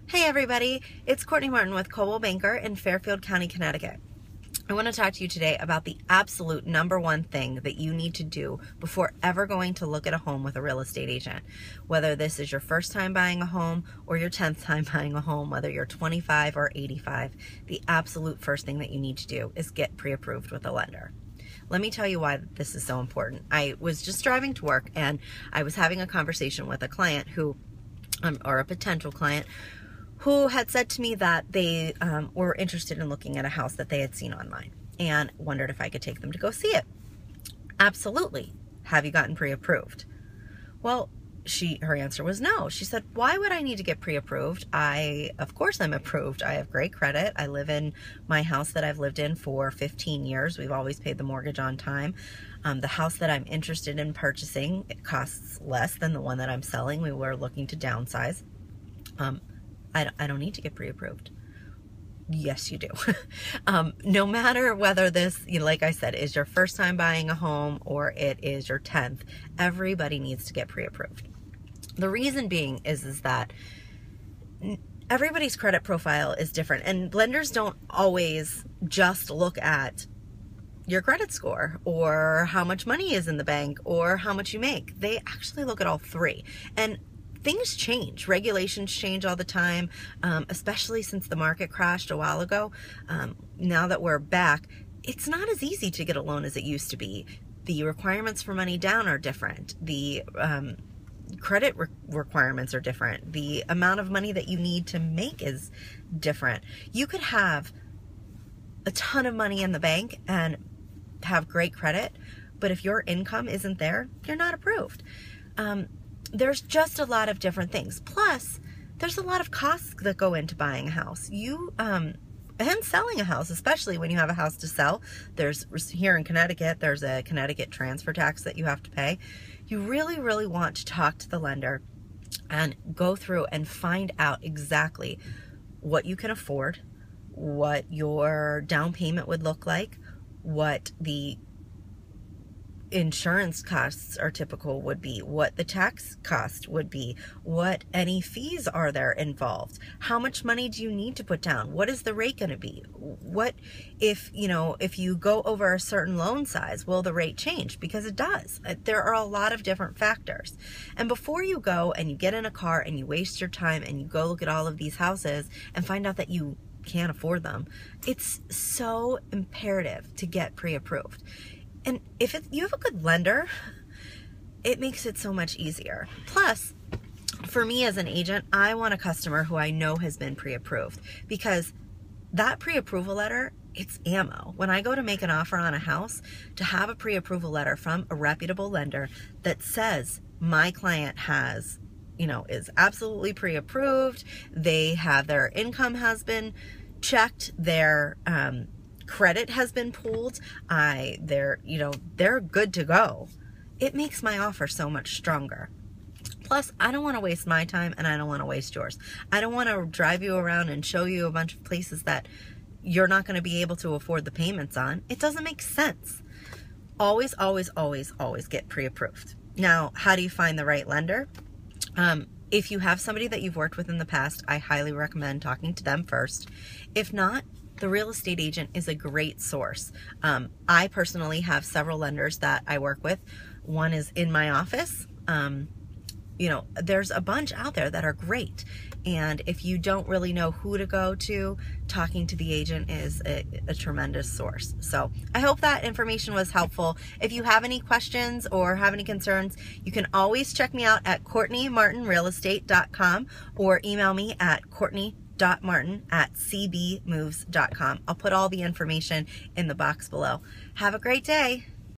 Hey everybody, it's Courtney.Martin with Coldwell Banker in Fairfield County, Connecticut. I want to talk to you today about the absolute number one thing that you need to do before ever going to look at a home with a real estate agent. Whether this is your first time buying a home or your 10th time buying a home, whether you're 25 or 85, the absolute first thing that you need to do is get pre-approved with a lender. Let me tell you why this is so important. I was just driving to work and I was having a conversation with a client who, or a potential client, who had said to me that they were interested in looking at a house that they had seen online and wondered if I could take them to go see it. Absolutely. Have you gotten pre-approved? Well, her answer was no. She said, why would I need to get pre-approved? Of course I'm approved. I have great credit. I live in my house that I've lived in for 15 years. We've always paid the mortgage on time. The house that I'm interested in purchasing, it costs less than the one that I'm selling. We were looking to downsize. I don't need to get pre-approved. Yes, you do. No matter whether this, like I said, is your first time buying a home or it is your 10th, everybody needs to get pre-approved. The reason being is that everybody's credit profile is different, and lenders don't always just look at your credit score or how much money is in the bank or how much you make. They actually look at all three. And things change. Regulations change all the time, especially since the market crashed a while ago. Now that we're back, it's not as easy to get a loan as it used to be. The requirements for money down are different. The credit requirements are different. The amount of money that you need to make is different. You could have a ton of money in the bank and have great credit, but if your income isn't there, you're not approved. There's just a lot of different things. Plus, there's a lot of costs that go into buying a house. And selling a house, especially when you have a house to sell. Here in Connecticut, there's a Connecticut transfer tax that you have to pay. You really, really want to talk to the lender and go through and find out exactly what you can afford, what your down payment would look like, what the insurance costs are typical would be, what the tax cost would be, what any fees are there involved, how much money do you need to put down, what is the rate going to be, what if you go over a certain loan size, will the rate change? Because it does. There are a lot of different factors. And before you go and you get in a car and you waste your time and you go look at all of these houses and find out that you can't afford them, it's so imperative to get pre-approved. And if you have a good lender, it makes it so much easier. Plus, for me as an agent, I want a customer who I know has been pre-approved, because that pre-approval letter, it's ammo. When I go to make an offer on a house, to have a pre-approval letter from a reputable lender that says my client is absolutely pre-approved, their income has been checked, their credit has been pulled, they're good to go. It makes my offer so much stronger. Plus, I don't want to waste my time and I don't want to waste yours. I don't want to drive you around and show you a bunch of places that you're not going to be able to afford the payments on. It doesn't make sense. Always, always, always, always get pre-approved. Now, how do you find the right lender? If you have somebody that you've worked with in the past, I highly recommend talking to them first. If not, the real estate agent is a great source. I personally have several lenders that I work with. One is in my office. There's a bunch out there that are great. And if you don't really know who to go to, talking to the agent is a tremendous source. So I hope that information was helpful. If you have any questions or have any concerns, you can always check me out at Courtney.MartinRealEstate.com or email me at Courtney.Martin@cbmoves.com. I'll put all the information in the box below. Have a great day.